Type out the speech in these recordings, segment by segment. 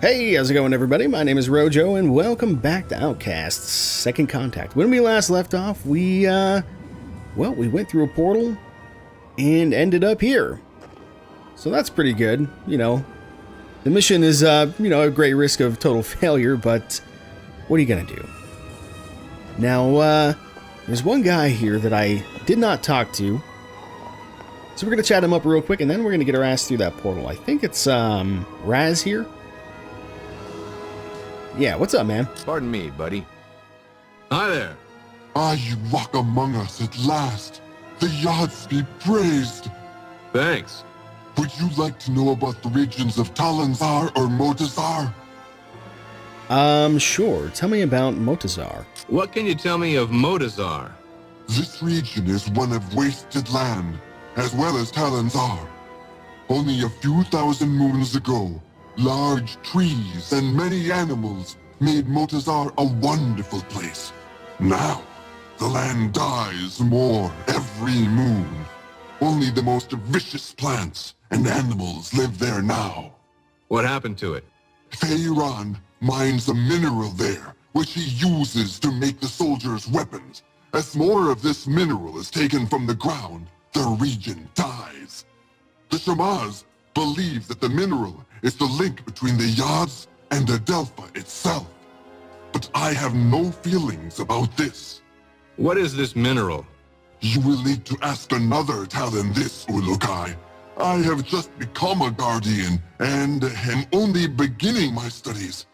Hey, how's it going, everybody? My name is Rojo, and welcome back to Outcast Second Contact. When we last left off, we went through a portal and ended up here. So that's pretty good, you know. The mission is, a great risk of total failure, but what are you gonna do? Now, there's one guy here that I did not talk to. So we're gonna chat him up real quick, and then we're gonna get our ass through that portal. I think it's, Raz here. Yeah, what's up, man? Pardon me, buddy. Hi there. You walk among us at last. The Yads be praised. Thanks. Would you like to know about the regions of Talonzar or Motazar? Sure. Tell me about Motazar. What can you tell me of Motazar? This region is one of wasted land, as well as Talonzar. Only a few thousand moons ago, large trees and many animals made Motazar a wonderful place. Now, the land dies more every moon. Only the most vicious plants and animals live there now. What happened to it? Feyran mines a mineral there, which he uses to make the soldiers' weapons. As more of this mineral is taken from the ground, the region dies. The Shamaz believe that the mineral is the link between the Yads and Adelpha itself. But I have no feelings about this. What is this mineral? You will need to ask another Talon this, Ulukai. I have just become a Guardian and am only beginning my studies.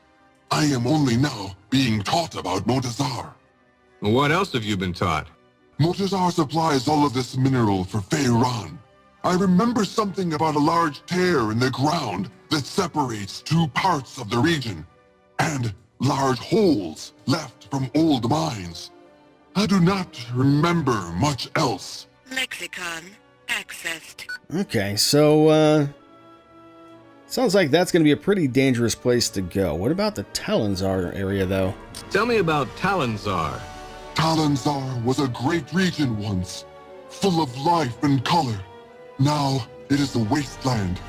I am only now being taught about Motazar. What else have you been taught? Motazar supplies all of this mineral for Feyran. I remember something about a large tear in the ground that separates two parts of the region, and large holes left from old mines. I do not remember much else. Lexicon accessed. Okay, so, sounds like that's going to be a pretty dangerous place to go. What about the Talonzar area, though? Tell me about Talonzar. Talonzar was a great region once, full of life and color. Now, it is a wasteland.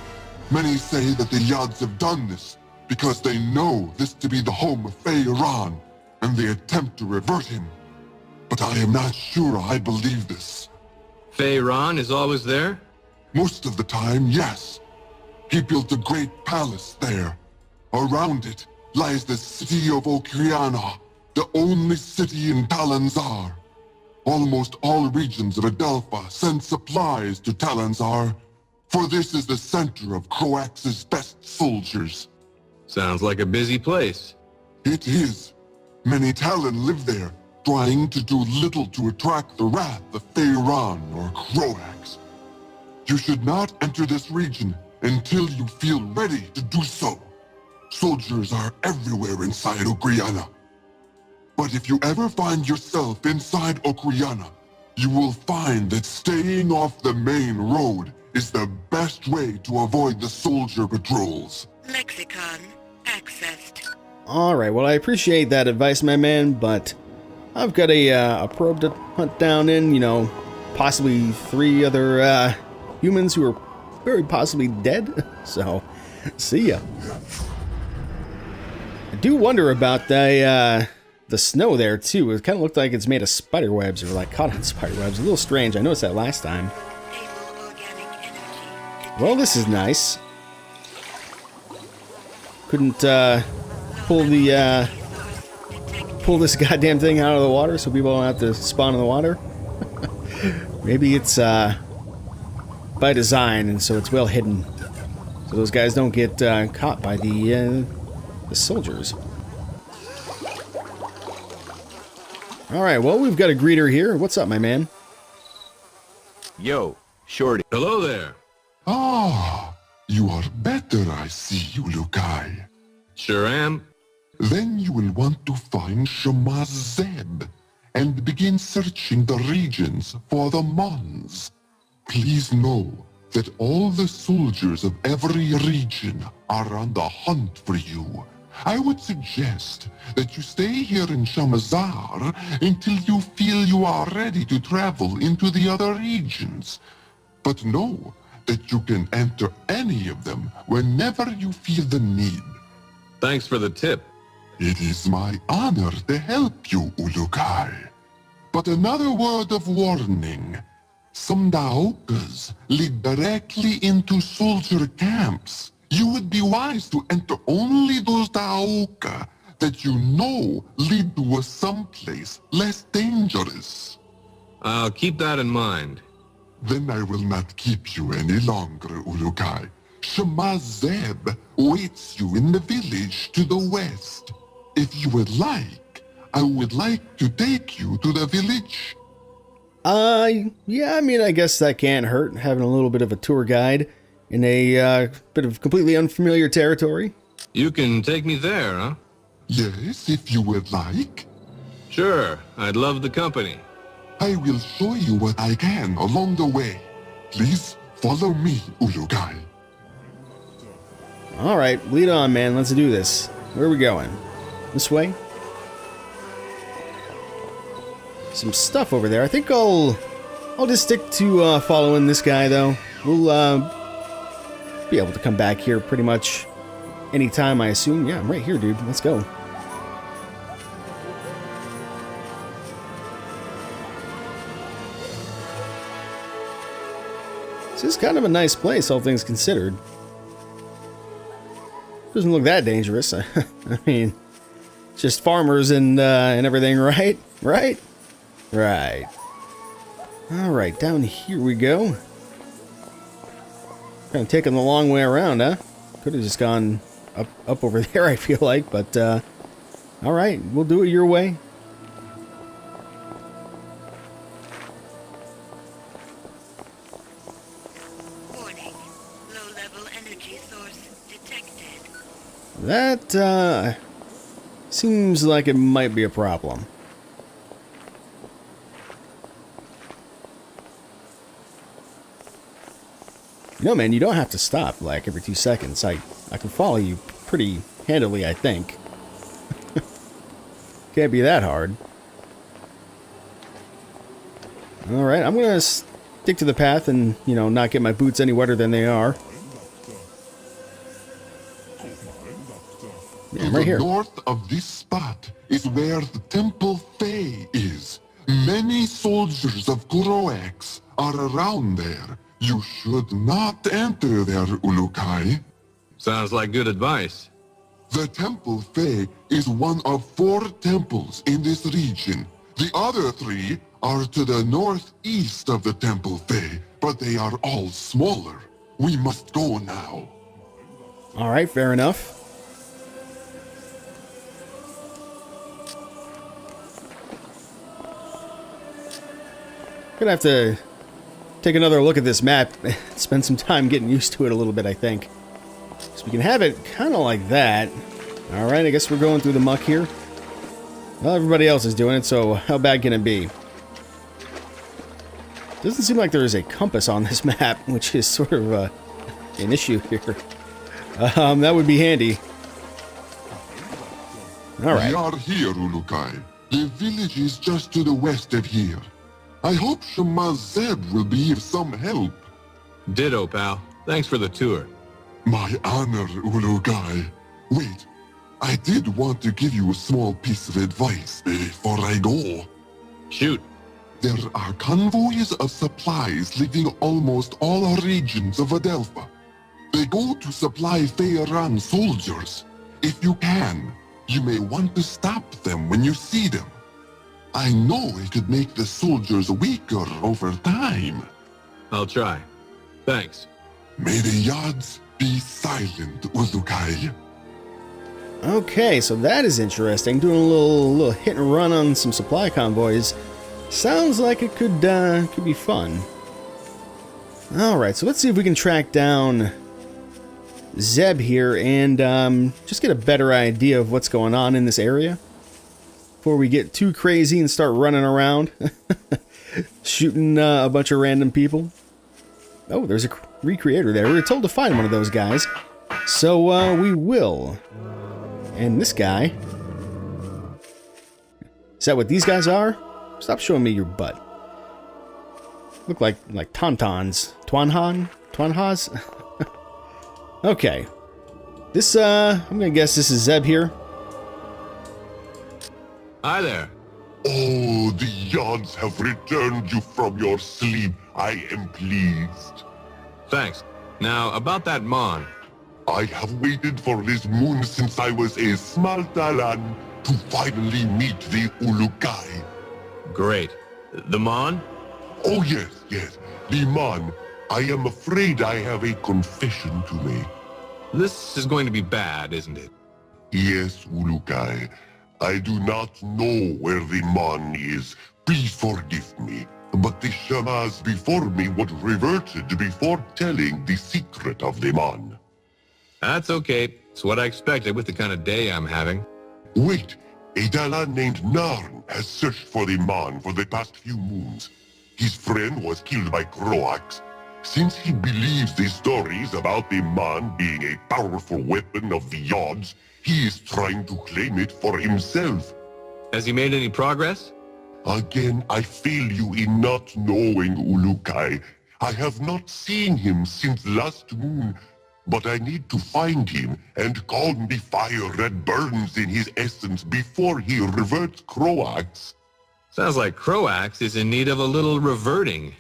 Many say that the Yads have done this because they know this to be the home of Feyran, and they attempt to revert him. But I am not sure I believe this. Feyran is always there? Most of the time, yes. He built a great palace there. Around it lies the city of Okriana, the only city in Talonzar. Almost all regions of Adelpha send supplies to Talonzar, for this is the center of Croax's best soldiers. Sounds like a busy place. It is. Many Talon live there, trying to do little to attract the wrath of Feyran or Croax. You should not enter this region until you feel ready to do so. Soldiers are everywhere inside Okriana. But if you ever find yourself inside Okriana, you will find that staying off the main road is the best way to avoid the soldier patrols. Lexicon accessed. Alright, well, I appreciate that advice, my man, but I've got a probe to hunt down in, possibly 3 other, humans who are very possibly dead. So, see ya. I do wonder about the snow there, too. It kind of looked like it's made of spider webs, or like caught on spider webs. A little strange. I noticed that last time. Well, this is nice. Couldn't pull this goddamn thing out of the water so people don't have to spawn in the water. Maybe it's by design, and so it's well hidden, so those guys don't get caught by the soldiers. Alright, well, we've got a greeter here. What's up, my man? Yo, Shorty. Hello there. Ah, you are better, I see, Ulukai. Sure am. Then you will want to find Shamaz and begin searching the regions for the Mons. Please know that all the soldiers of every region are on the hunt for you. I would suggest that you stay here in Shamazaar until you feel you are ready to travel into the other regions. But know that you can enter any of them whenever you feel the need. Thanks for the tip. It is my honor to help you, Ulukai. But another word of warning. Some Daokas lead directly into soldier camps. You would be wise to enter only those Daoka that you know lead to a someplace less dangerous. I'll keep that in mind. Then I will not keep you any longer, Ulukai. Shamaz waits you in the village to the west. If you would like, I would like to take you to the village. Yeah, I mean, I guess that can't hurt, having a little bit of a tour guide in a bit of completely unfamiliar territory. You can take me there, huh? Yes, if you would like. Sure, I'd love the company. I will show you what I can along the way. Please follow me, Ulukai. All right, lead on, man. Let's do this. Where are we going? This way? Some stuff over there. I think I'll just stick to following this guy, though. We'll be able to come back here pretty much anytime, I assume. Yeah, I'm right here, dude. Let's go. This is kind of a nice place, all things considered. Doesn't look that dangerous. I mean, just farmers and everything, right? Right? Right. All right, down here we go. Kind of taking the long way around, huh? Could have just gone up over there, I feel like, but all right, we'll do it your way. Warning. Low-level energy source detected. That seems like it might be a problem. No, man, you don't have to stop, like, every 2 seconds. I can follow you pretty handily, I think. Can't be that hard. Alright, I'm gonna stick to the path and, you know, not get my boots any wetter than they are. Yeah, I'm right here. To the north of this spot is where the Temple Fae is. Many soldiers of Kuroax are around there. You should not enter there, Ulukai. Sounds like good advice. The Temple Fae is one of 4 temples in this region. The other 3 are to the northeast of the Temple Fae, but they are all smaller. We must go now. Alright, fair enough. Gonna have to take another look at this map, spend some time getting used to it a little bit, I think. So we can have it kind of like that. Alright, I guess we're going through the muck here. Well, everybody else is doing it, so how bad can it be? Doesn't seem like there is a compass on this map, which is sort of an issue here. That would be handy. Alright. We are here, Ulukai. The village is just to the west of here. I hope Shamaz will be of some help. Ditto, pal. Thanks for the tour. My honor, Ulukai. Wait, I did want to give you a small piece of advice before I go. Shoot. There are convoys of supplies leaving almost all regions of Adelpha. They go to supply Feyran soldiers. If you can, you may want to stop them when you see them. I know it could make the soldiers weaker over time. I'll try. Thanks. May the Yads be silent, Ulukai. Okay, so that is interesting. Doing a little hit and run on some supply convoys. Sounds like it could be fun. Alright, so let's see if we can track down Zeb here and just get a better idea of what's going on in this area before we get too crazy and start running around shooting a bunch of random people. Oh, there's a recreator there. We were told to find one of those guys, so we will. And this guy, is that what these guys are? Stop showing me your butt. Look like tauntauns. Twanhas? Okay. This, I'm gonna guess this is Zeb here. Hi there. Oh, the Yods have returned you from your sleep. I am pleased. Thanks. Now, about that Mon. I have waited for this moon since I was a small Talan to finally meet the Ulukai. Great. The Mon? Oh yes, the Mon. I am afraid I have a confession to make. This is going to be bad, isn't it? Yes, Ulukai. I do not know where the Mon is. Please forgive me. But the Shamaz before me were reverted before telling the secret of the Mon. That's okay. It's what I expected with the kind of day I'm having. Wait, a Dalan named Narn has searched for the Mon for the past few moons. His friend was killed by Croax. Since he believes the stories about the Mon being a powerful weapon of the Yods, he is trying to claim it for himself. Has he made any progress? Again, I fail you in not knowing Ulukai. I have not seen him since last moon, but I need to find him and calm the fire that burns in his essence before he reverts Croax. Sounds like Croax is in need of a little reverting.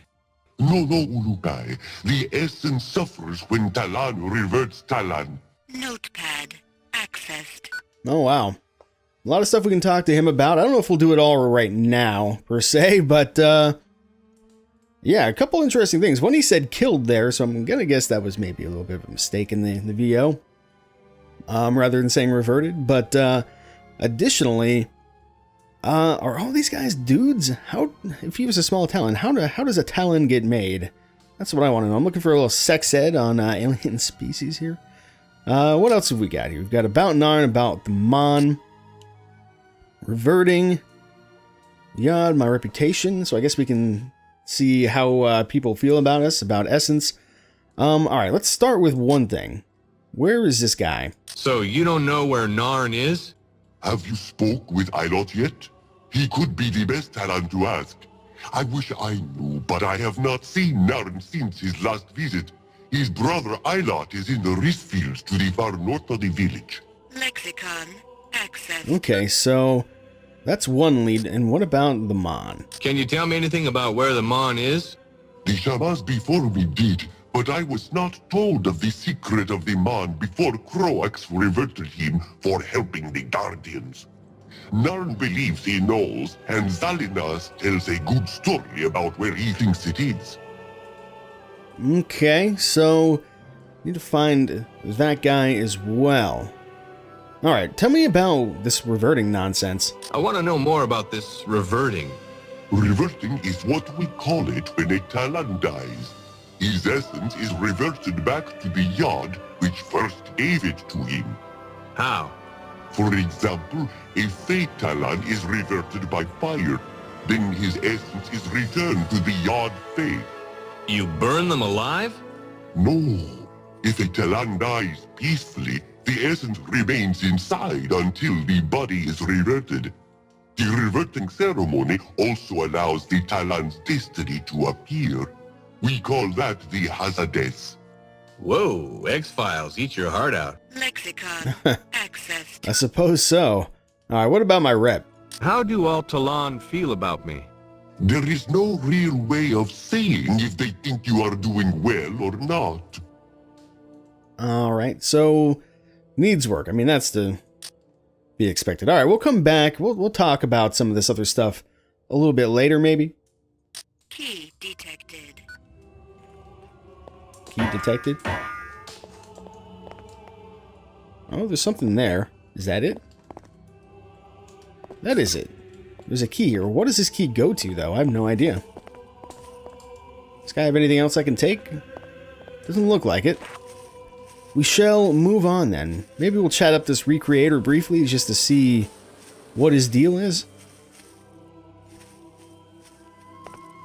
No, Ulukai. The essence suffers when Talan reverts Talan. Notepad accessed. Oh, wow. A lot of stuff we can talk to him about. I don't know if we'll do it all right now, per se, but, yeah, a couple interesting things. One, he said killed there, so I'm gonna guess that was maybe a little bit of a mistake in the VO, rather than saying reverted. But, additionally, are all these guys dudes? How, if he was a small Talon, how does a Talon get made? That's what I want to know. I'm looking for a little sex ed on alien species here. What else have we got here? We've got about Narn, about the Mon, reverting, Yod, my reputation. So I guess we can see how people feel about us, about Essence. All right, let's start with one thing. Where is this guy? So you don't know where Narn is? Have you spoke with Ilot yet? He could be the best Talan to ask. I wish I knew, but I have not seen Narn since his last visit. His brother Ilot is in the rice fields to the far north of the village. Lexicon accessed. Okay, so that's one lead. And what about the Mon? Can you tell me anything about where the Mon is? The Shamaz before me did, but I was not told of the secret of the Mon before Croax reverted him for helping the Guardians. Narn believes he knows, and Zalinas tells a good story about where he thinks it is. Okay, so need to find that guy as well. All right, tell me about this reverting nonsense. I want to know more about this reverting. Reverting is what we call it when a Talan dies. His essence is reverted back to the Yod which first gave it to him. How? For example, a Fey Talan is reverted by fire. Then his essence is returned to the Yod Fey. You burn them alive? No. If a Talan dies peacefully, the essence remains inside until the body is reverted. The reverting ceremony also allows the Talan's destiny to appear. We call that the Hazades. Whoa, X-Files, eat your heart out. Lexicon accessed. I suppose so. All right, what about my rep? How do all Talon feel about me? There is no real way of saying if they think you are doing well or not. All right, so needs work. I mean, that's to be expected. All right, we'll come back. We'll talk about some of this other stuff a little bit later, maybe. Key detected. Key detected. Oh, there's something there. Is that it? That is it. There's a key here. What does this key go to, though? I have no idea. Does this guy have anything else I can take? Doesn't look like it. We shall move on, then. Maybe we'll chat up this recreator briefly just to see what his deal is.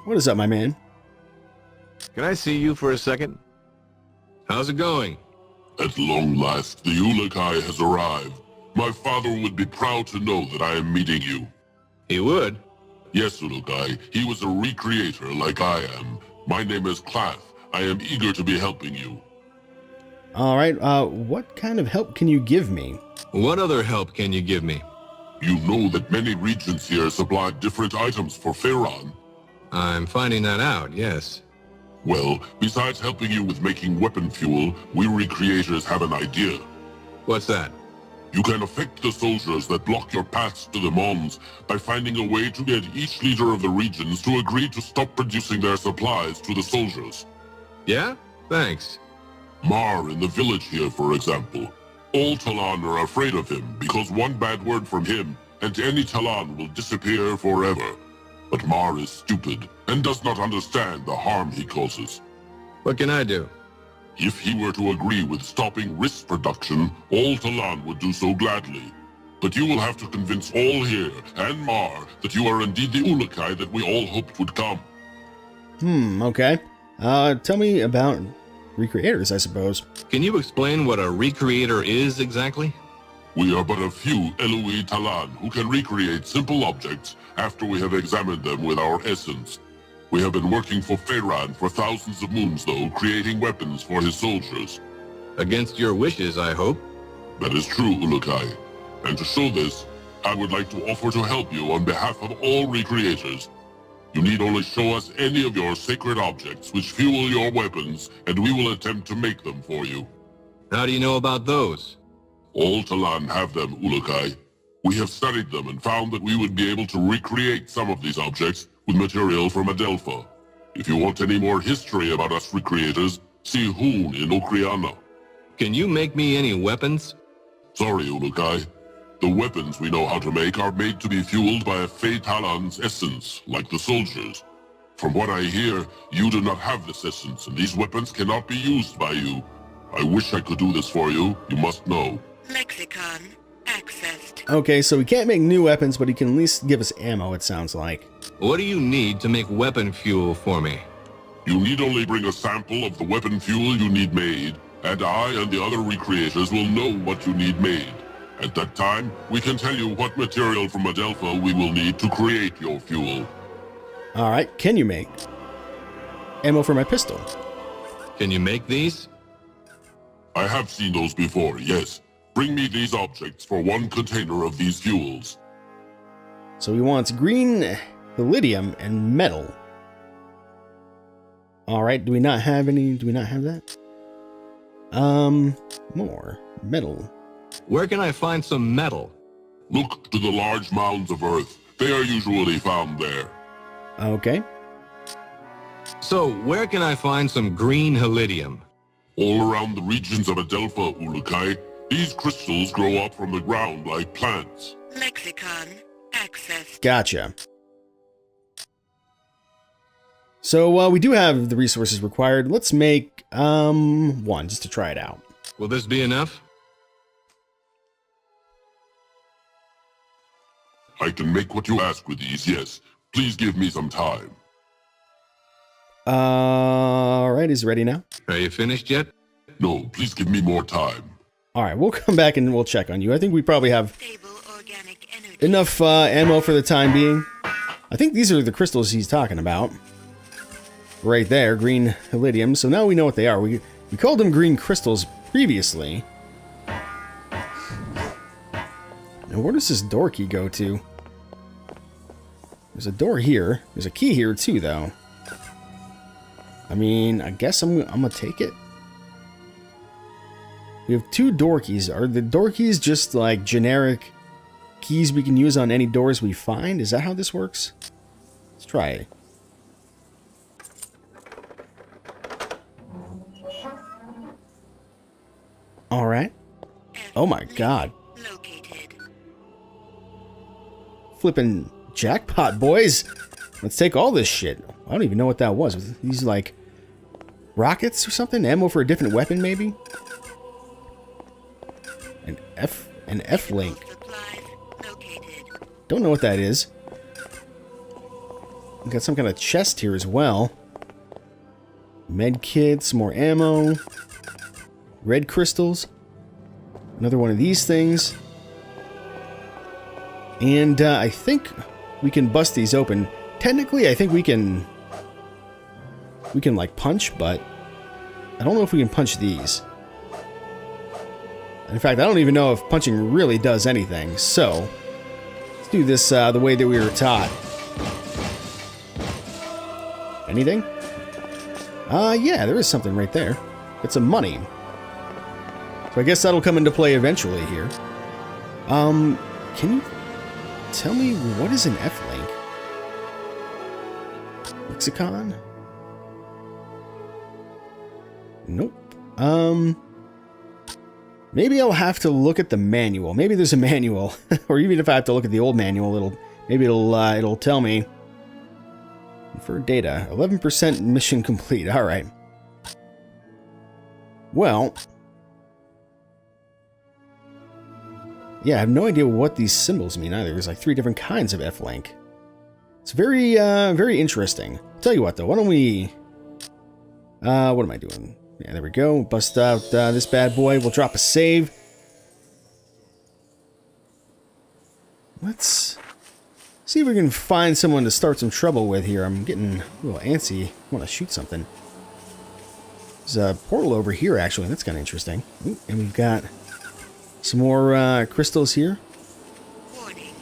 What is up, my man? Can I see you for a second? How's it going? At long last, the Ulukai has arrived. My father would be proud to know that I am meeting you. He would. Yes, Ulukai. He was a recreator like I am. My name is Clath. I am eager to be helping you. Alright, what kind of help can you give me? What other help can you give me? You know that many regions here supply different items for Pharaon. I'm finding that out, yes. Well, besides helping you with making weapon fuel, we recreators have an idea. What's that? You can affect the soldiers that block your paths to the Mons by finding a way to get each leader of the regions to agree to stop producing their supplies to the soldiers. Yeah? Thanks. Mar in the village here, for example. All Talon are afraid of him because one bad word from him and any Talon will disappear forever. But Mar is stupid and does not understand the harm he causes. What can I do? If he were to agree with stopping risk production, all Talon would do so gladly. But you will have to convince all here and Mar that you are indeed the Ulukai that we all hoped would come. Okay. Tell me about recreators, I suppose. Can you explain what a recreator is exactly? We are but a few Eloi Talon who can recreate simple objects after we have examined them with our essence. We have been working for Pharaon for thousands of moons, though, creating weapons for his soldiers. Against your wishes, I hope. That is true, Ulukai. And to show this, I would like to offer to help you on behalf of all recreators. You need only show us any of your sacred objects which fuel your weapons, and we will attempt to make them for you. How do you know about those? All Talon have them, Ulukai. We have studied them and found that we would be able to recreate some of these objects with material from Adelpha. If you want any more history about us recreators, see Hoon in Okriana. Can you make me any weapons? Sorry, Ulukai. The weapons we know how to make are made to be fueled by a Fey Talon's essence, like the soldiers. From what I hear, you do not have this essence, and these weapons cannot be used by you. I wish I could do this for you, you must know. Lexicon accessed. Okay, so we can't make new weapons, but he can at least give us ammo, it sounds like. What do you need to make weapon fuel for me? You need only bring a sample of the weapon fuel you need made, and I and the other recreators will know what you need made. At that time, we can tell you what material from Adelpha we will need to create your fuel. Alright, can you make ammo for my pistol? Can you make these? I have seen those before, yes. Bring me these objects for one container of these fuels. So he wants green palladium and metal. Alright, do we not have that? More metal. Where can I find some metal? Look to the large mounds of earth. They are usually found there. Okay. So, where can I find some green palladium? All around the regions of Adelpha, Ulukai, these crystals grow up from the ground like plants. Lexicon accessed. Gotcha. So, we do have the resources required. Let's make, one, just to try it out. Will this be enough? I can make what you ask with these, yes. Please give me some time. Alright, is it ready now? Are you finished yet? No, please give me more time. Alright, we'll come back and we'll check on you. I think we probably have Stable organic energy. enough ammo for the time being. I think these are the crystals he's talking about. Right there, green palladium. So now we know what they are. We called them green crystals previously. And where does this door key go to? There's a door here. There's a key here too, though. I mean, I guess I'm gonna take it. We have two door keys. Are the door keys just like generic keys we can use on any doors we find? Is that how this works? Let's try it. Alright. Oh my god. Located. Flippin' jackpot, boys! Let's take all this shit. I don't even know what that was. Was these like rockets or something? Ammo for a different weapon, maybe? An F link. Supplies located. Don't know what that is. We got some kind of chest here as well. Med kits, more ammo. Red crystals. Another one of these things. And I think we can bust these open. Technically, I think we can like punch, but I don't know if we can punch these. In fact, I don't even know if punching really does anything. So, let's do this the way that we were taught. Anything? Yeah, there is something right there. It's some money. So I guess that'll come into play eventually here. Can you tell me what is an F-link? Lexicon? Nope. Maybe I'll have to look at the manual. Maybe there's a manual, or even if I have to look at the old manual, it'll tell me. For data, 11% mission complete. All right. Well, yeah, I have no idea what these symbols mean either. There's like 3 different kinds of F-link. It's very, very interesting. Tell you what, though, why don't we... what am I doing? Yeah, there we go. Bust out this bad boy. We'll drop a save. Let's see if we can find someone to start some trouble with here. I'm getting a little antsy. I want to shoot something. There's a portal over here, actually. That's kind of interesting. Ooh, and we've got some more crystals here. Warning.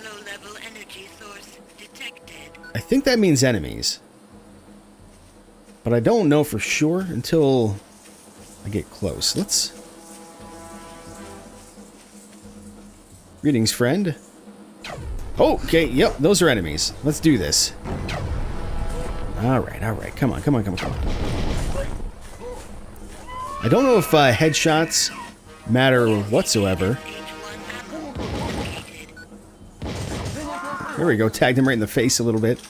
Low-level energy source detected. I think that means enemies. But I don't know for sure until I get close. Let's... Greetings, friend. Oh, okay, yep, those are enemies. Let's do this. Alright, alright. Come on, come on, come on, come on. I don't know if headshots matter whatsoever. There we go, tagged him right in the face a little bit.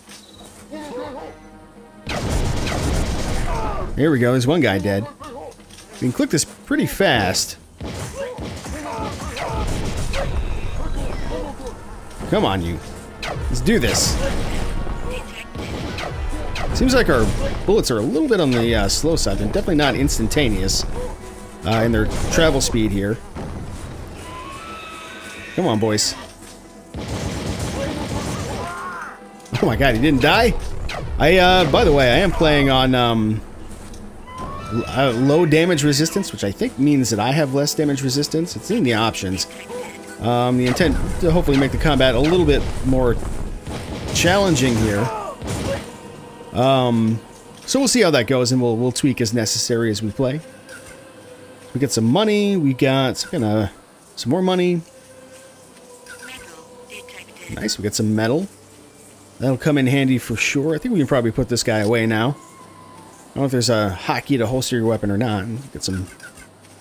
There we go, there's one guy dead. We can click this pretty fast. Come on, you. Let's do this. Seems like our bullets are a little bit on the slow side. They're definitely not instantaneous in their travel speed here. Come on, boys. Oh my god, he didn't die? By the way, I am playing on low damage resistance, which I think means that I have less damage resistance. It's in the options. The intent to hopefully make the combat a little bit more challenging here. So we'll see how that goes, and we'll tweak as necessary as we play. We get some money. We got some more money. Nice. We got some metal. That'll come in handy for sure. I think we can probably put this guy away now. I don't know if there's a hotkey to holster your weapon or not. Get some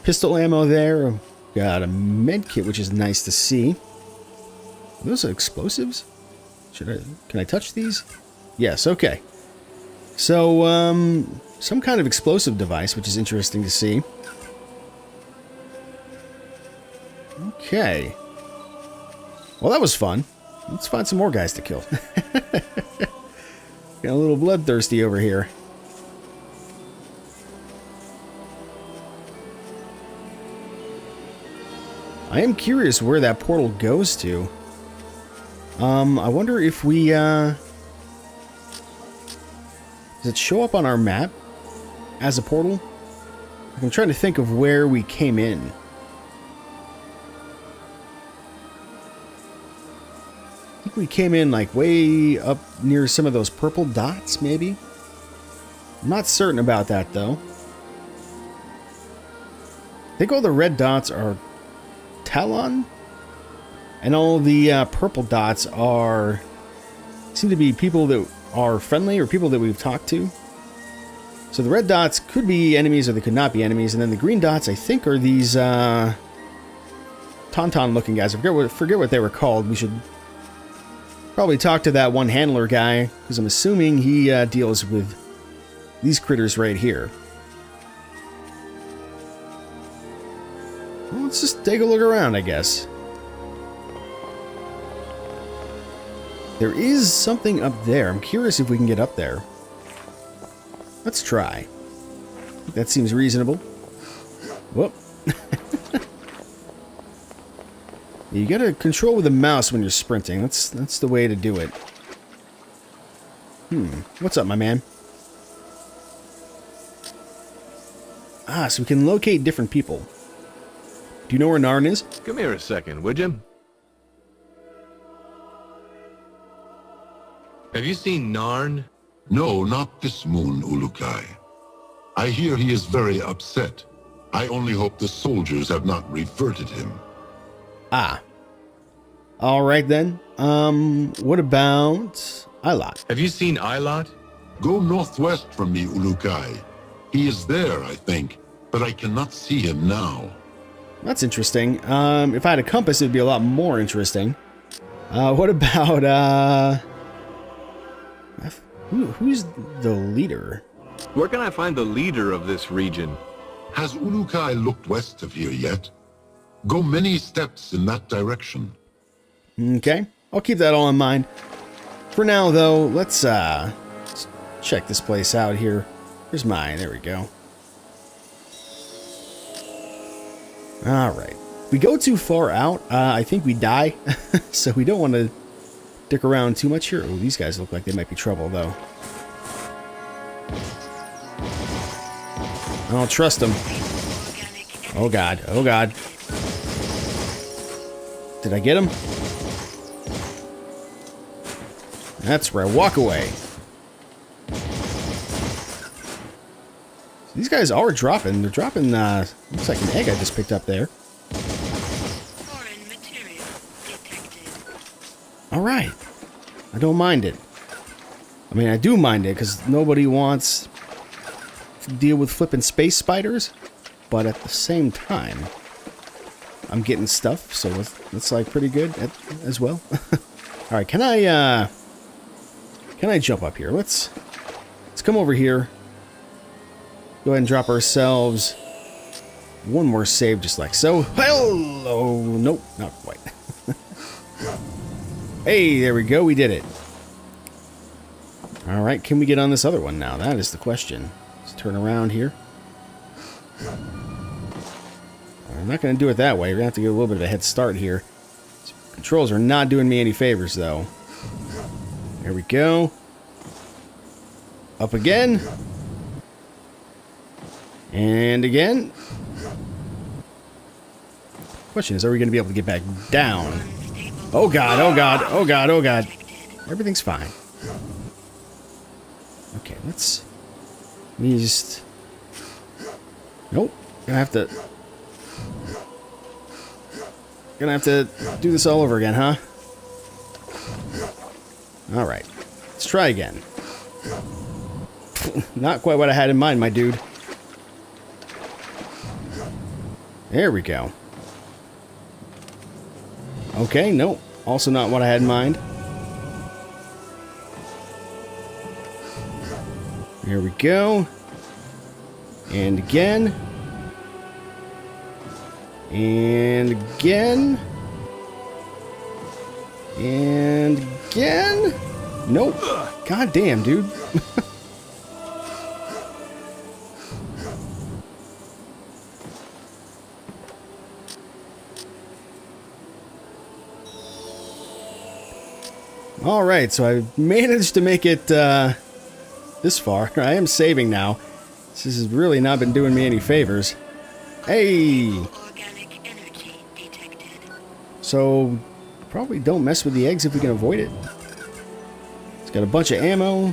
pistol ammo there. Got a med kit, which is nice to see. Are those explosives? Can I touch these? Yes, okay. So, some kind of explosive device, which is interesting to see. Okay. Well, that was fun. Let's find some more guys to kill. Got a little bloodthirsty over here. I am curious where that portal goes to. I wonder if we, does it show up on our map as a portal? I'm trying to think of where we came in. I think we came in like way up near some of those purple dots, maybe? I'm not certain about that, though. I think all the red dots are Talon, and all the purple dots seem to be people that are friendly or people that we've talked to. So the red dots could be enemies or they could not be enemies, and then the green dots I think are these Tauntaun looking guys. I forget what they were called. We should probably talk to that one handler guy, because I'm assuming he deals with these critters right here. Well, let's just take a look around, I guess. There is something up there. I'm curious if we can get up there. Let's try. That seems reasonable. Whoop. You gotta control with the mouse when you're sprinting. That's the way to do it. What's up, my man? Ah, so we can locate different people. Do you know where Narn is? Come here a second, would you? Have you seen Narn? No, not this moon, Ulukai. I hear he is very upset. I only hope the soldiers have not reverted him. Ah. All right then. What about Ilot? Have you seen Ilot? Go northwest from me, Ulukai. He is there, I think, but I cannot see him now. That's interesting. If I had a compass, it'd be a lot more interesting. What about, who's the leader? Where can I find the leader of this region? Has Ulukai looked west of here yet? Go many steps in that direction. Okay, I'll keep that all in mind. For now, though, let's check this place out here. Here's mine. There we go. All right. We go too far out, I think we die. So we don't want to dick around too much here. Oh, these guys look like they might be trouble, though. I don't trust them. Oh, God. Oh, God. Did I get him? That's right. Walk away. These guys are dropping. They're dropping, looks like an egg I just picked up there. Foreign material detected. Alright. I don't mind it. I mean, I do mind it, because nobody wants to deal with flipping space spiders. But at the same time, I'm getting stuff, so it's like pretty good as well. Alright, can I jump up here? Let's come over here. Go ahead and drop ourselves one more save, just like so. Hello! Nope, not quite. Hey, there we go. We did it. All right, can we get on this other one now? That is the question. Let's turn around here. I'm not going to do it that way. We're going to have to get a little bit of a head start here. Controls are not doing me any favors, though. There we go. Up again. And again. Question is, are we going to be able to get back down? Oh god, oh god, oh god, oh god. Everything's fine. Okay, let me just... Nope. Gonna have to do this all over again, huh? Alright. Let's try again. Not quite what I had in mind, my dude. There we go. Okay, nope. Also not what I had in mind. There we go. And again. And again. And again. Nope. God damn, dude. Alright, so I managed to make it this far. I am saving now. This has really not been doing me any favors. Hey! Organic energy detected. So, probably don't mess with the eggs if we can avoid it. It's got a bunch of ammo.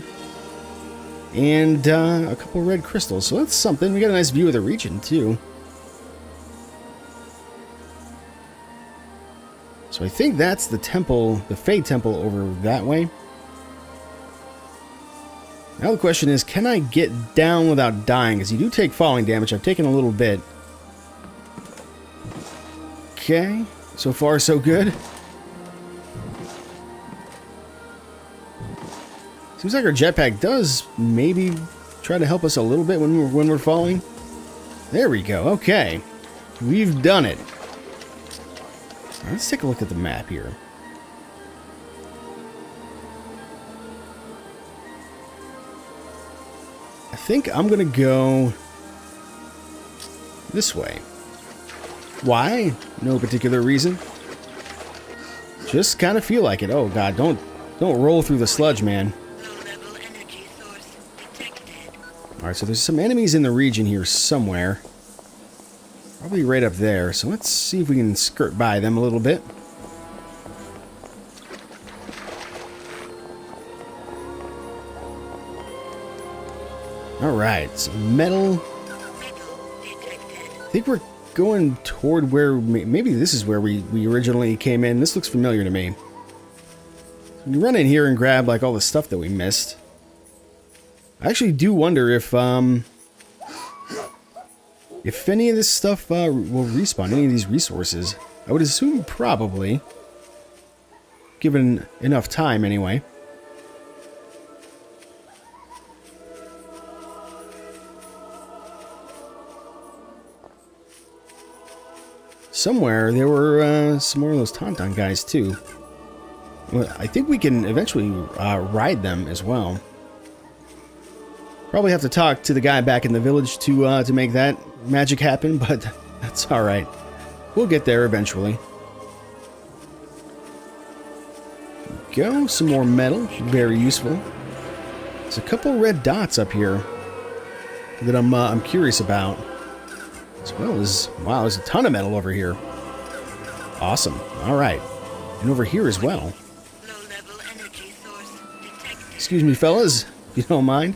And a couple red crystals. So that's something. We got a nice view of the region, too. So I think that's the temple, the Fade Temple over that way. Now the question is, can I get down without dying? Because you do take falling damage. I've taken a little bit. Okay. So far, so good. Seems like our jetpack does maybe try to help us a little bit when we're falling. There we go. Okay. We've done it. Let's take a look at the map here. I think I'm going to go this way. Why? No particular reason. Just kind of feel like it. Oh god, don't roll through the sludge, man. Low-level energy source detected. Alright, so there's some enemies in the region here somewhere. Probably right up there. So let's see if we can skirt by them a little bit. Alright, so metal. Metal detected. I think we're going toward where... Maybe this is where we originally came in. This looks familiar to me. We run in here and grab like all the stuff that we missed. I actually do wonder if any of this stuff will respawn, any of these resources. I would assume probably. Given enough time anyway. Somewhere there were some more of those Tauntaun guys too. Well, I think we can eventually ride them as well. Probably have to talk to the guy back in the village to make that magic happen, but that's all right. We'll get there eventually. Go, some more metal, very useful. There's a couple red dots up here that I'm curious about. As well as, wow, there's a ton of metal over here. Awesome. All right, and over here as well. Low-level energy source detected. Excuse me, fellas, if you don't mind.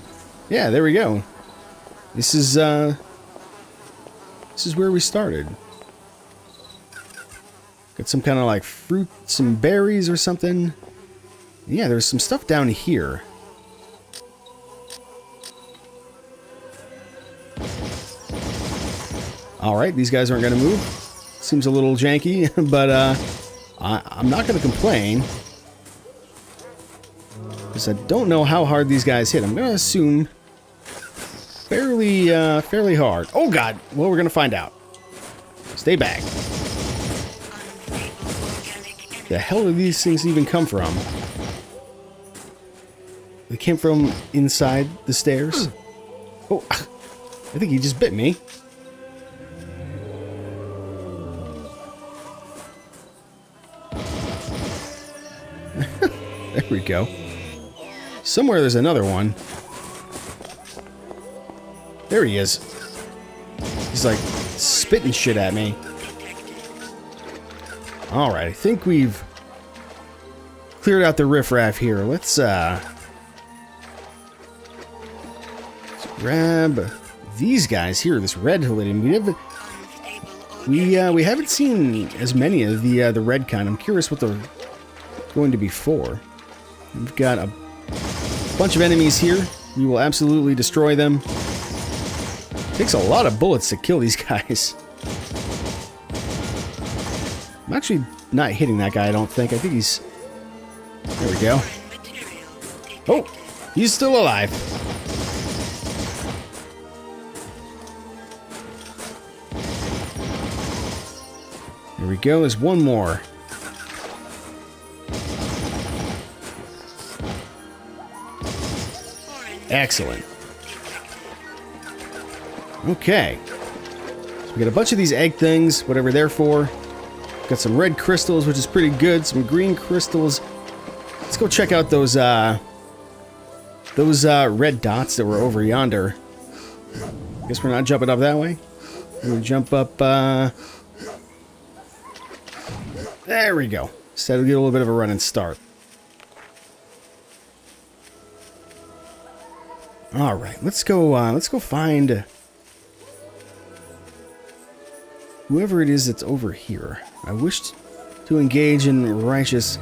Yeah, there we go. This is where we started. Got some kind of like fruits and berries or something. Yeah, there's some stuff down here. Alright, these guys aren't going to move. Seems a little janky, but I'm not going to complain. Because I don't know how hard these guys hit. I'm going to assume fairly hard. Oh god! Well, we're going to find out. Stay back. The hell do these things even come from? They came from inside the stairs? Oh, I think he just bit me. There we go. Somewhere there's another one. There he is. He's like spitting shit at me. Alright, I think we've cleared out the riffraff here. Let's grab these guys here, this red Helidium. We haven't seen as many of the red kind. I'm curious what they're going to be for. We've got a bunch of enemies here. We will absolutely destroy them. Takes a lot of bullets to kill these guys. I'm actually not hitting that guy, I don't think. I think he's... There we go. Oh! He's still alive. There we go. There's one more. Excellent. Okay. So we got a bunch of these egg things, whatever they're for. Got some red crystals, which is pretty good. Some green crystals. Let's go check out those red dots that were over yonder. Guess we're not jumping up that way. We're gonna jump up. There we go. So we'll get a little bit of a running start. All right, let's go find whoever it is that's over here. I wish to engage in righteous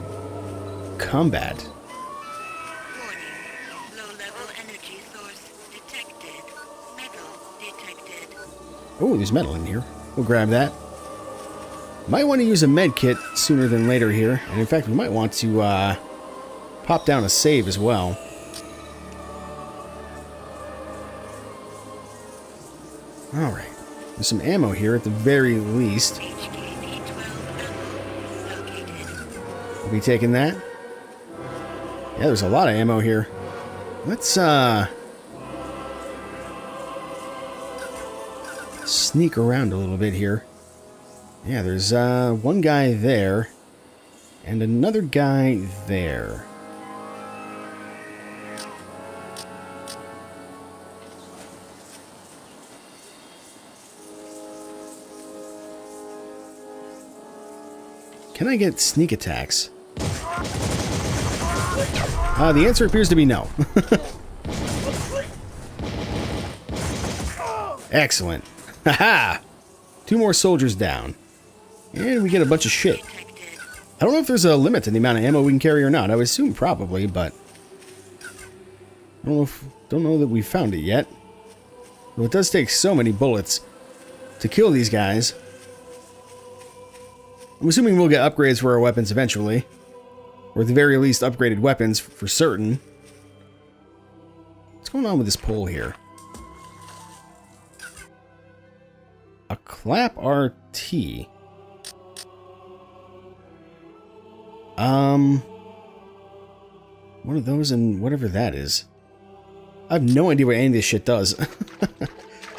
combat. Warning. Low-level energy source detected. Metal detected. Oh, there's metal in here. We'll grab that. Might want to use a med kit sooner than later here, and in fact, we might want to pop down a save as well. Alright, there's some ammo here at the very least. We'll be taking that. Yeah, there's a lot of ammo here. Let's sneak around a little bit here. Yeah, there's one guy there and another guy there. can I get sneak attacks? The answer appears to be no. Excellent. Haha! 2 more soldiers down. And we get a bunch of shit. I don't know if there's a limit to the amount of ammo we can carry or not. I would assume probably, but I don't know that we found it yet. Well, it does take so many bullets to kill these guys. I'm assuming we'll get upgrades for our weapons eventually. Or at the very least, upgraded weapons for certain. What's going on with this pole here? A clap RT. One of those and whatever that is. I have no idea what any of this shit does.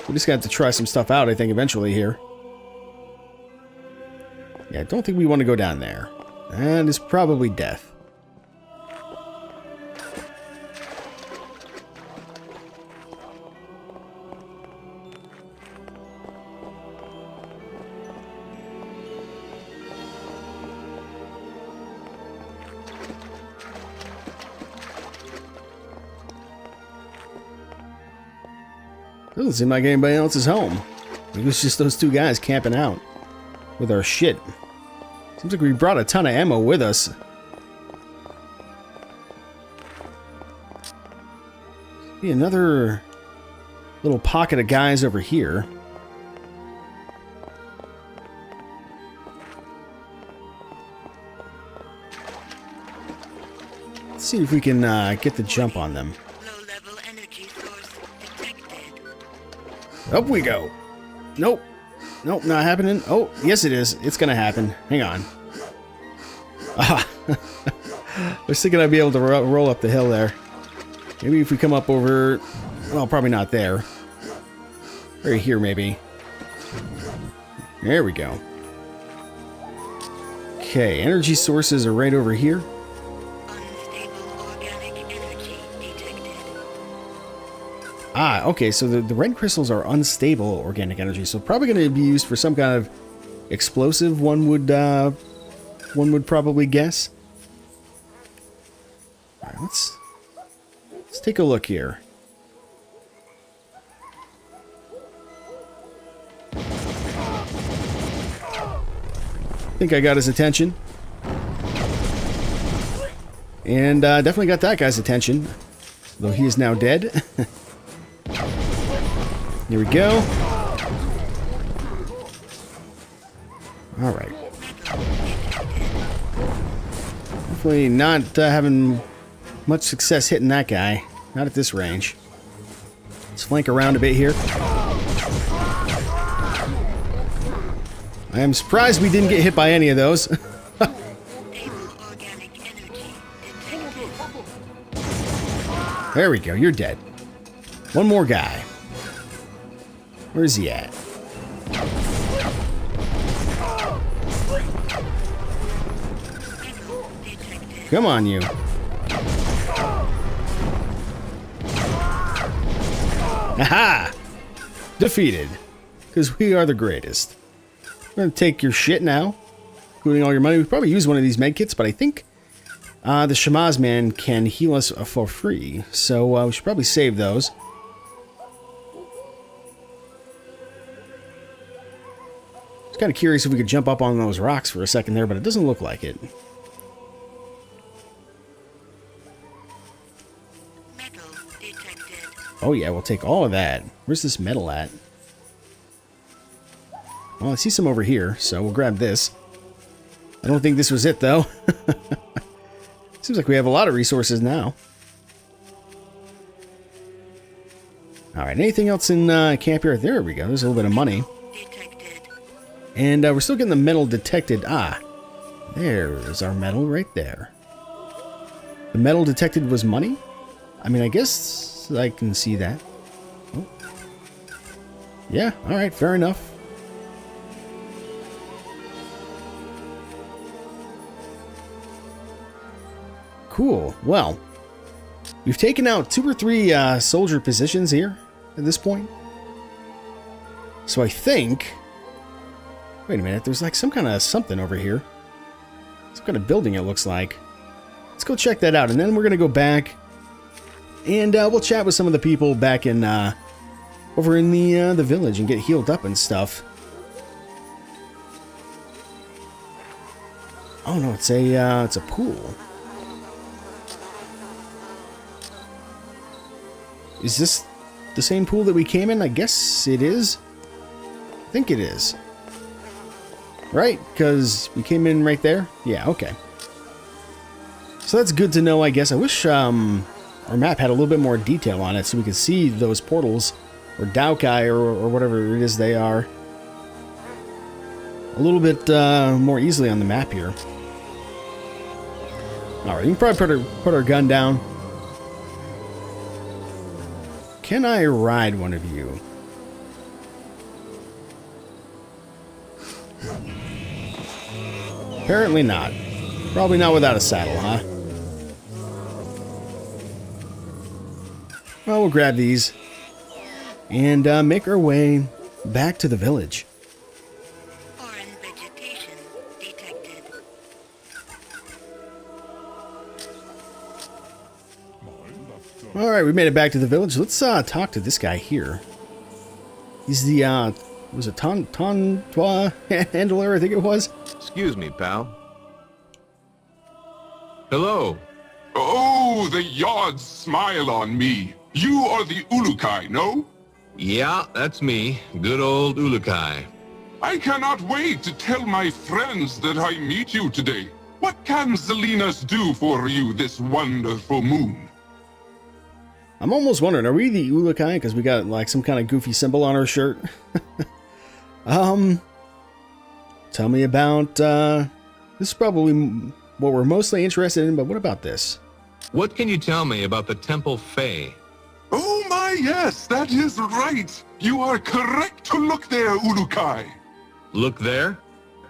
We just got to try some stuff out, I think, eventually here. Yeah, I don't think we want to go down there. And it's probably death. Doesn't seem like anybody else is home. It was just those 2 guys camping out with our shit. Seems like we brought a ton of ammo with us. See another little pocket of guys over here. Let's see if we can get the jump on them. Low-level energy source detected. Up we go. Nope. Nope, not happening. Oh, yes it is. It's gonna happen. Hang on. Ah. I was thinking I'd be able to roll up the hill there. Maybe if we come up over... Well, probably not there. Right here, maybe. There we go. Okay, energy sources are right over here. Unstable organic energy detected. Ah, okay, so the red crystals are unstable organic energy, so probably going to be used for some kind of explosive, one would probably guess. All right, let's take a look here. I think I got his attention. And definitely got that guy's attention, though he is now dead. Here we go. Alright. Definitely not having much success hitting that guy. Not at this range. Let's flank around a bit here. I am surprised we didn't get hit by any of those. Stable organic energy detected. There we go, you're dead. One more guy. Where's he at? Come on, you. Aha! Defeated. Because we are the greatest. We're going to take your shit now, including all your money. We probably use one of these medkits, but I think the Shamaz man can heal us for free. So we should probably save those. I was kind of curious if we could jump up on those rocks for a second there, but it doesn't look like it. Metal detected. Oh yeah, we'll take all of that. Where's this metal at? Well, I see some over here, so we'll grab this. I don't think this was it, though. Seems like we have a lot of resources now. Alright, anything else in camp here? There we go. There's a little bit of money. Detected. And we're still getting the metal detected. Ah, there's our metal right there. The metal detected was money? I mean, I guess I can see that. Oh. Yeah, alright, fair enough. Cool. Well, we've taken out 2 or 3 soldier positions here at this point. So I think... Wait a minute, there's like some kind of something over here. Some kind of building, it looks like. Let's go check that out, and then we're going to go back, and we'll chat with some of the people back in, over in the village and get healed up and stuff. Oh no, it's a pool. Is this the same pool that we came in? I guess it is. I think it is. Right? Because we came in right there? Yeah, okay. So that's good to know, I guess. I wish our map had a little bit more detail on it so we could see those portals, or Daukai, or whatever it is they are, a little bit more easily on the map here. Alright, you can probably put our gun down. Can I ride one of you? Apparently not. Probably not without a saddle, huh? Well, we'll grab these and make our way back to the village. Foreign vegetation detected. Alright, we made it back to the village. Let's talk to this guy here. He's the, was it Tontois handler, I think it was? Excuse me, pal. Hello. Oh, the yards smile on me. You are the Ulukai, no? Yeah, that's me. Good old Ulukai. I cannot wait to tell my friends that I meet you today. What can Zelenas do for you this wonderful moon? I'm almost wondering, are we the Ulukai? Because we got like some kind of goofy symbol on our shirt. Tell me about, this is probably what we're mostly interested in, but what about this? What can you tell me about the Temple Fae? Oh my, yes, that is right. You are correct to look there, Ulukai. Look there?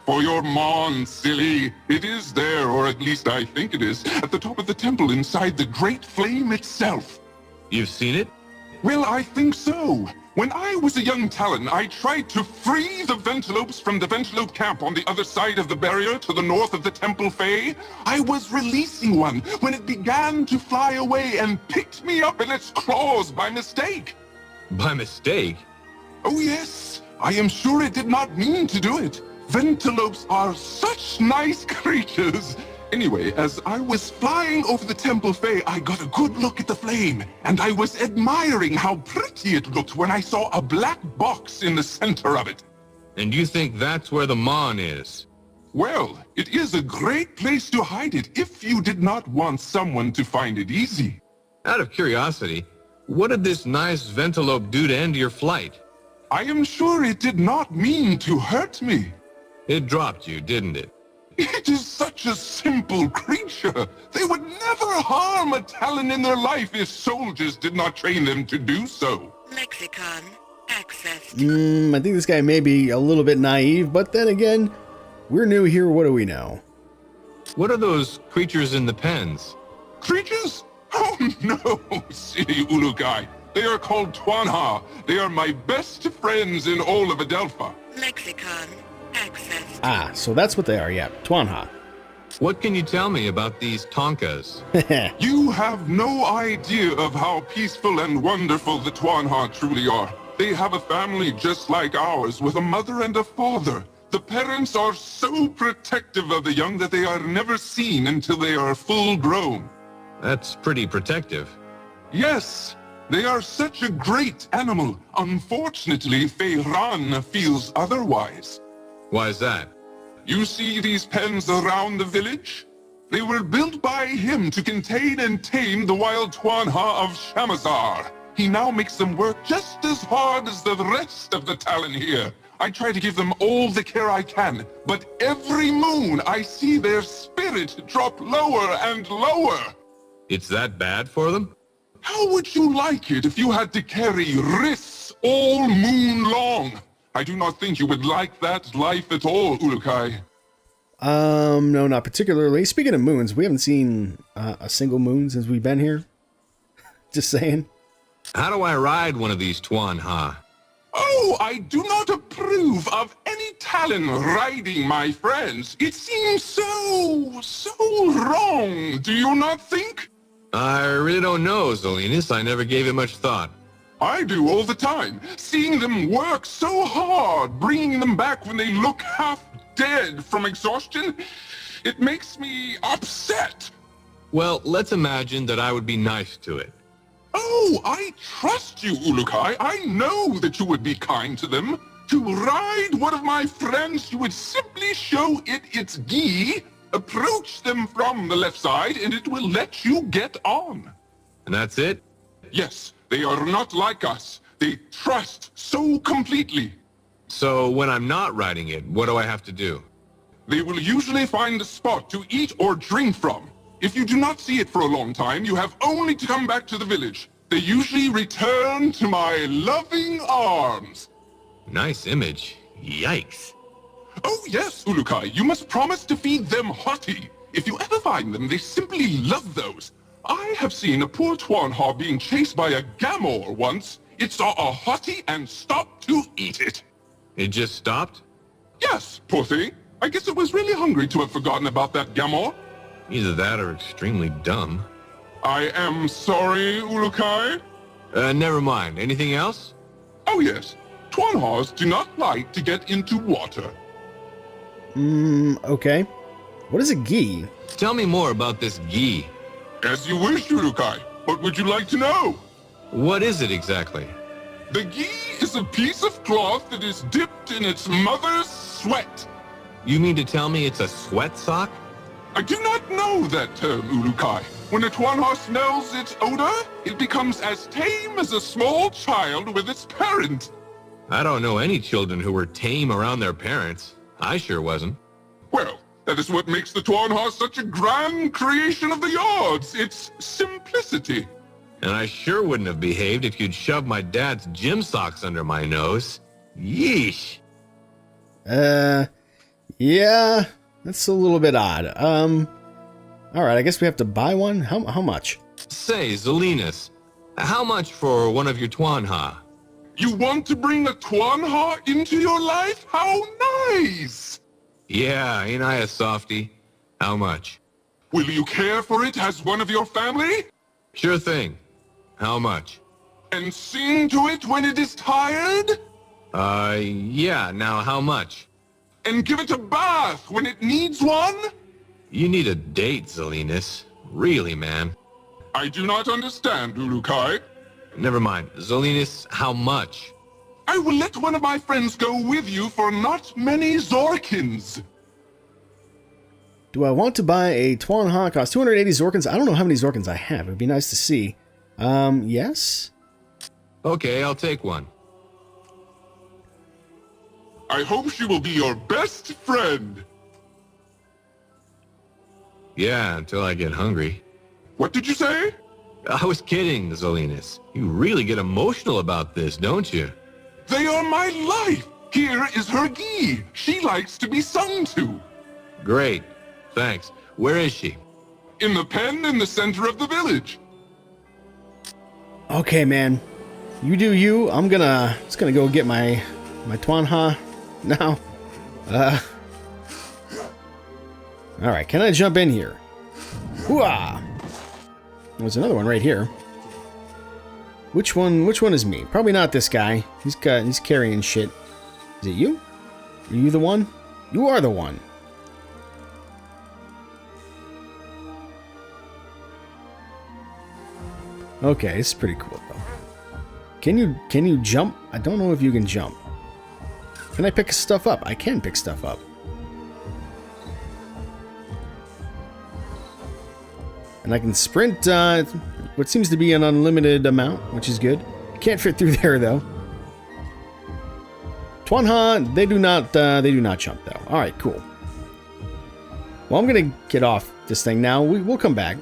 For your mon, silly. It is there, or at least I think it is, at the top of the temple inside the Great Flame itself. You've seen it? Well, I think so. When I was a young Talon, I tried to free the Ventilopes from the Ventilope camp on the other side of the barrier to the north of the Temple Fae. I was releasing one when it began to fly away and picked me up in its claws by mistake. By mistake? Oh yes, I am sure it did not mean to do it. Ventilopes are such nice creatures. Anyway, as I was flying over the Temple Fae, I got a good look at the flame, and I was admiring how pretty it looked when I saw a black box in the center of it. And you think that's where the Mon is? Well, it is a great place to hide it if you did not want someone to find it easy. Out of curiosity, what did this nice Ventilope do to end your flight? I am sure it did not mean to hurt me. It dropped you, didn't it? It is such a simple creature. They would never harm a Talon in their life if soldiers did not train them to do so. Lexicon accessed. I think this guy may be a little bit naive, but then again, we're new here, what do we know? What are those creatures in the pens? Creatures? Oh no, silly Ulukai. They are called Twanha. They are my best friends in all of Adelpha. Lexicon accessed. Ah, so that's what they are, yeah. Twanha. What can you tell me about these Tonkas? You have no idea of how peaceful and wonderful the Twanha truly are. They have a family just like ours, with a mother and a father. The parents are so protective of the young that they are never seen until they are full grown. That's pretty protective. Yes, they are such a great animal. Unfortunately, Feyran feels otherwise. Why is that? You see these pens around the village? They were built by him to contain and tame the wild Twanha of Shamazar. He now makes them work just as hard as the rest of the Talon here. I try to give them all the care I can, but every moon I see their spirit drop lower and lower. It's that bad for them? How would you like it if you had to carry Riss all moon long? I do not think you would like that life at all, Ulukai. No, not particularly. Speaking of moons, we haven't seen a single moon since we've been here. Just saying. How do I ride one of these Twanha? Oh, I do not approve of any Talon riding my friends. It seems so wrong, do you not think? I really don't know, Zelinus. I never gave it much thought. I do all the time, seeing them work so hard, bringing them back when they look half dead from exhaustion. It makes me upset. Well, let's imagine that I would be nice to it. Oh, I trust you, Ulukai. I know that you would be kind to them. To ride one of my friends, you would simply show it its gi, approach them from the left side, and it will let you get on. And that's it? Yes, they are not like us. They trust so completely. So when I'm not riding it, what do I have to do? They will usually find a spot to eat or drink from. If you do not see it for a long time, you have only to come back to the village. They usually return to my loving arms. Nice image. Yikes. Oh yes, Ulukai, you must promise to feed them hottie. If you ever find them, they simply love those. I have seen a poor Twanha being chased by a Gamor once. It saw a hottie and stopped to eat it. It just stopped? Yes, poor thing. I guess it was really hungry to have forgotten about that Gamor. Either that or extremely dumb. I am sorry, Ulukai. Never mind. Anything else? Oh yes, Twanhas do not like to get into water. Okay. What is a gi? Tell me more about this gi. As you wish, Ulukai. What would you like to know? What is it exactly? The gi is a piece of cloth that is dipped in its mother's sweat. You mean to tell me it's a sweat sock? I do not know that term, Ulukai. When a Twanha smells its odor, it becomes as tame as a small child with its parent. I don't know any children who were tame around their parents. I sure wasn't. Well, that is what makes the Twanha such a grand creation of the yards. Its simplicity. And I sure wouldn't have behaved if you'd shoved my dad's gym socks under my nose. Yeesh. Yeah, that's a little bit odd. All right, I guess we have to buy one. How much? Say, Zelinus, how much for one of your Twanha? You want to bring a Twanha into your life? How nice! Yeah, ain't I a softie? How much? Will you care for it as one of your family? Sure thing. How much? And sing to it when it is tired? Yeah, now how much? And give it a bath when it needs one? You need a date, Zelinus. Really, man. I do not understand, Ulukai. Never mind. Zelinus, how much? I will let one of my friends go with you for not many Zorkins. Do I want to buy a Twanha? Cost 280 Zorkins. I don't know how many Zorkins I have. It'd be nice to see. Yes? Okay, I'll take one. I hope she will be your best friend. Yeah, until I get hungry. What did you say? I was kidding, Zelinus. You really get emotional about this, don't you? They are my life. Here is her gi. She likes to be sung to. Great. Thanks. Where is she? In the pen in the center of the village. Okay, man. You do you. I'm just gonna go get my Twanha now. All right. Can I jump in here? Hooah! There's another one right here. Which one is me? Probably not this guy. He's carrying shit. Is it you? Are you the one? You are the one. Okay, it's pretty cool though. Can you jump? I don't know if you can jump. Can I pick stuff up? I can pick stuff up. And I can sprint what seems to be an unlimited amount, which is good. Can't fit through there though. Twanha, they do not jump though. All right, cool. Well, I'm gonna get off this thing now. We'll come back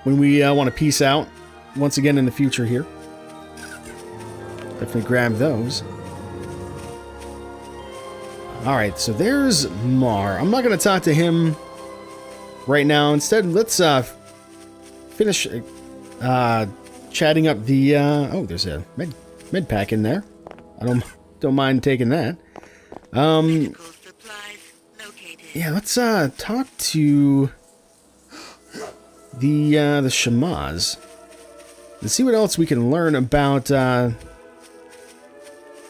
when we want to peace out once again in the future here. Definitely grab those. All right, so there's Mar. I'm not gonna talk to him right now. Instead, let's finish chatting up the oh, there's a med pack in there. don't mind taking that. Medical supplies located. Yeah, let's talk to the Shamaz. Let's see what else we can learn about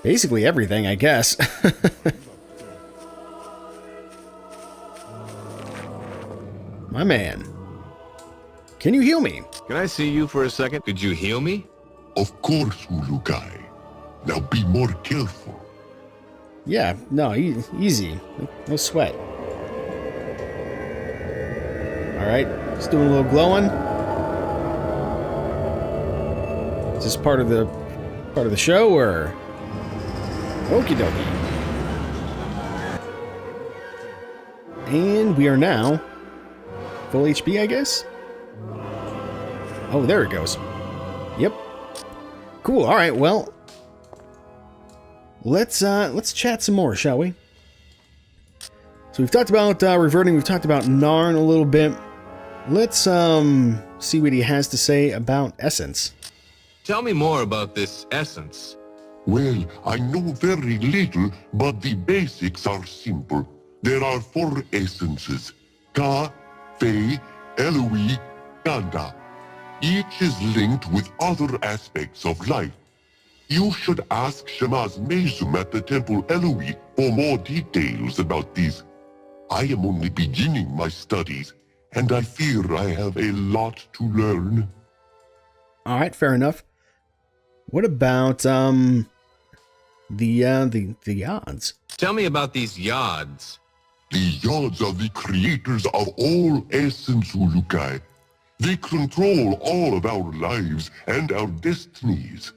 basically everything, I guess. My man. Can you heal me? Can I see you for a second? Could you heal me? Of course, Ulukai. Now be more careful. Yeah, no, easy. No sweat. Alright, just doing a little glowing. Is this part of the show, or? Okie dokie. And we are now full HP, I guess? Oh, there it goes. Yep. Cool, alright, well. Let's chat some more, shall we? So we've talked about reverting, we've talked about Narn a little bit. Let's see what he has to say about Essence. Tell me more about this essence. Well, I know very little, but the basics are simple. There are 4 essences: Ka, Fei, Eloi, Ganda. Each is linked with other aspects of life. You should ask Shamaz Mezum at the Temple Eloi for more details about these. I am only beginning my studies, and I fear I have a lot to learn. Alright, fair enough. What about the odds? Tell me about these yods. The Yods are the creators of all essence, Ulukai. They control all of our lives and our destinies.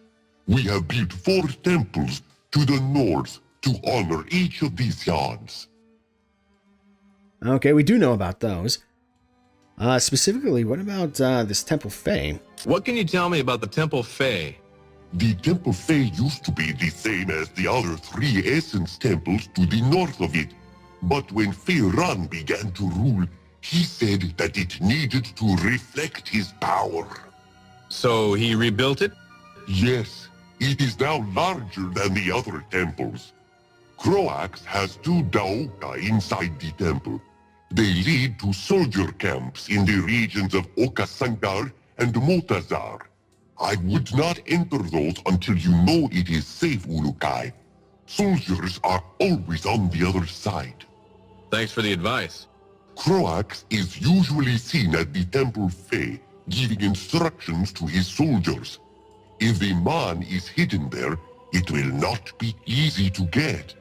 We have built 4 temples to the north to honor each of these Yods. Okay, we do know about those. Specifically, what about this Temple Fei? What can you tell me about the Temple Fei? The Temple Fei used to be the same as the other 3 essence temples to the north of it. But when Fei Ran began to rule, he said that it needed to reflect his power. So he rebuilt it? Yes, it is now larger than the other temples. Croax has 2 Daoka inside the temple. They lead to soldier camps in the regions of Okasankar and Motazar. I would not enter those until you know it is safe, Ulukai. Soldiers are always on the other side. Thanks for the advice. Croax is usually seen at the Temple Fei, giving instructions to his soldiers. If the man is hidden there, it will not be easy to get.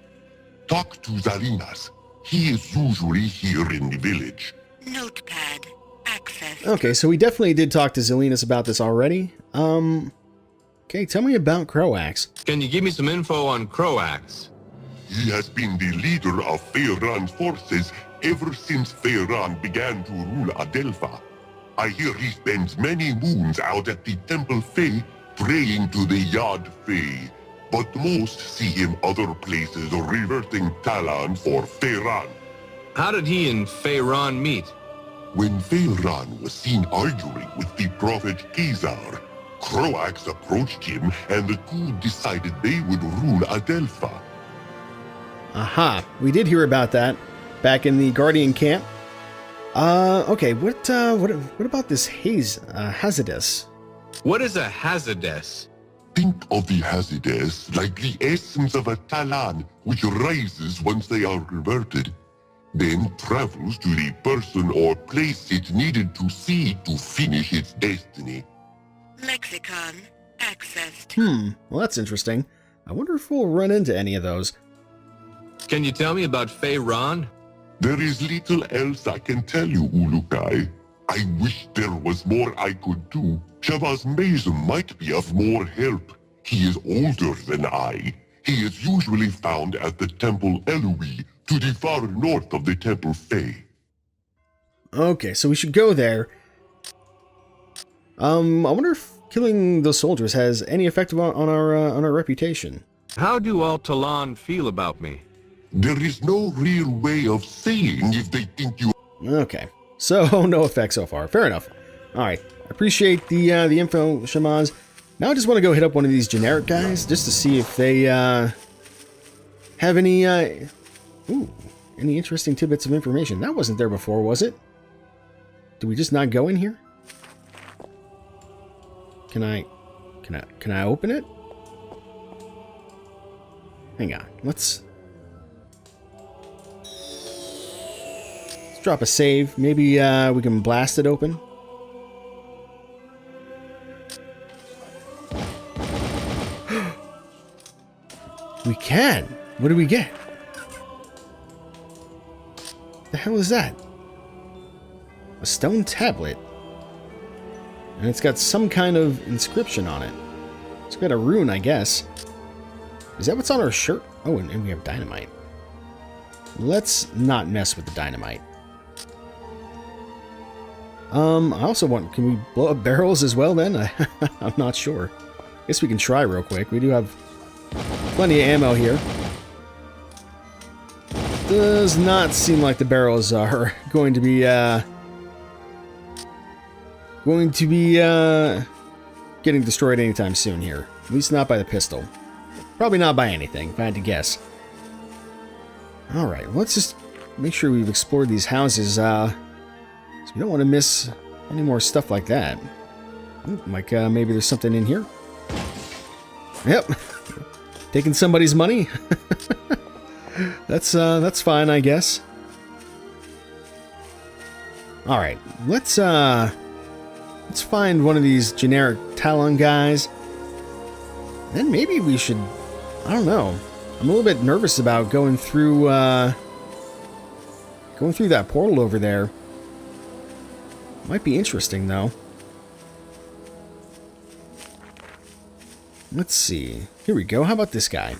Talk to Zalinas. He is usually here in the village. Notepad. Access. Okay, so we definitely did talk to Zelinas about this already. Okay, tell me about Croax. Can you give me some info on Croax? He has been the leader of Feyran's forces ever since Feyran began to rule Adelpha. I hear he spends many moons out at the Temple Fei praying to the Yad Fei, but most see him other places reverting Talon for Feyran. How did he and Feyran meet? When Feyran was seen arguing with the prophet Khazar, Croax approached him and the 2 decided they would rule Adelpha. Aha, we did hear about that back in the Guardian camp. Okay, what about this Hazardous? What is a Hazardous? Think of the Hazardous like the essence of a Talon, which rises once they are reverted, then travels to the person or place it needed to see to finish its destiny. Lexicon. Accessed. Well that's interesting. I wonder if we'll run into any of those. Can you tell me about Feyran? There is little else I can tell you, Ulukai. I wish there was more I could do. Shamaz Mezum might be of more help. He is older than I. He is usually found at the Temple Eloi, to the far north of the Temple Fei. Okay, so we should go there. I wonder if killing those soldiers has any effect on our reputation. How do all Talon feel about me? There is no real way of saying if they think you... Okay, so no effect so far. Fair enough. All right, appreciate the info, Shamaz. Now I just want to go hit up one of these generic guys just to see if they have any any interesting tidbits of information. That wasn't there before, was it? Did we just not go in here? Can I open it? Hang on. Let's drop a save. Maybe we can blast it open. We can. What do we get? The hell is that? A stone tablet. And it's got some kind of inscription on it. It's got a rune, I guess. Is that what's on our shirt? Oh, and we have dynamite. Let's not mess with the dynamite. I also want... Can we blow up barrels as well then? I'm not sure. Guess we can try real quick. We do have plenty of ammo here. Does not seem like the barrels are going to be getting destroyed anytime soon here. At least not by the pistol. Probably not by anything, if I had to guess. Alright, let's just make sure we've explored these houses, so we don't want to miss any more stuff like that. Ooh, like, maybe there's something in here? Yep. Taking somebody's money? That's fine, I guess. Alright, let's find one of these generic Talon guys. Then maybe we should... I don't know. I'm a little bit nervous about going through that portal over there. Might be interesting, though. Let's see. Here we go. How about this guy?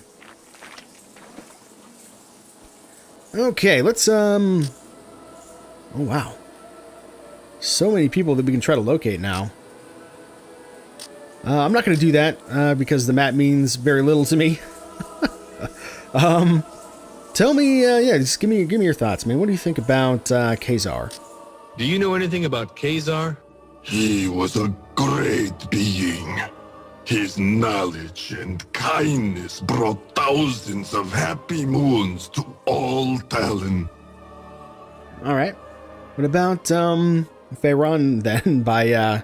Okay, let's, Oh, wow. So many people that we can try to locate now. I'm not going to do that, because the map means very little to me. Tell me, yeah, just give me your thoughts, man. What do you think about, Kazar? Do you know anything about Kazar? He was a great being. His knowledge and kindness brought thousands of happy moons to all Talon. Alright. What about, Feyron, then, by,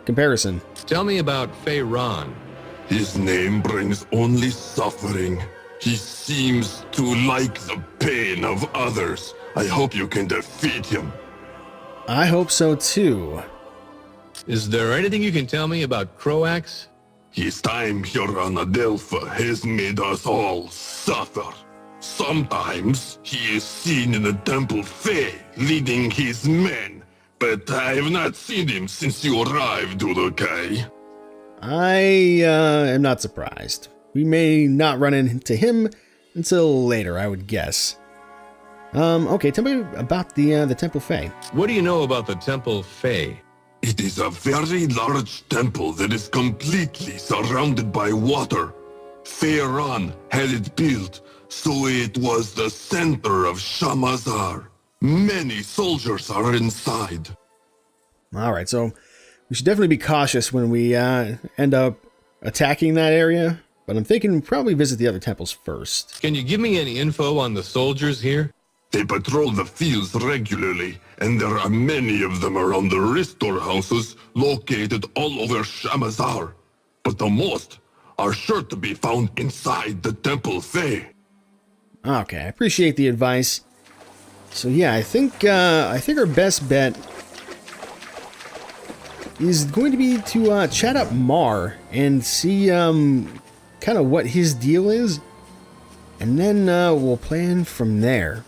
comparison? Tell me about Feyron. His name brings only suffering. He seems to like the pain of others. I hope you can defeat him. I hope so, too. Is there anything you can tell me about Croax? His time here on Adelpha has made us all suffer. Sometimes he is seen in the Temple Fae, leading his men, but I have not seen him since you arrived, Urukai. I am not surprised. We may not run into him until later, I would guess. Okay, tell me about the Temple Fae. What do you know about the Temple Fae? It is a very large temple that is completely surrounded by water. Feyron had it built, so it was the center of Shamazaar. Many soldiers are inside. Alright, so we should definitely be cautious when we end up attacking that area, but I'm thinking we'll probably visit the other temples first. Can you give me any info on the soldiers here? They patrol the fields regularly, and there are many of them around the restore houses located all over Shamazaar. But the most are sure to be found inside the Temple Fae. Okay, I appreciate the advice. So yeah, I think our best bet is going to be to chat up Mar and see kind of what his deal is, and then we'll plan from there.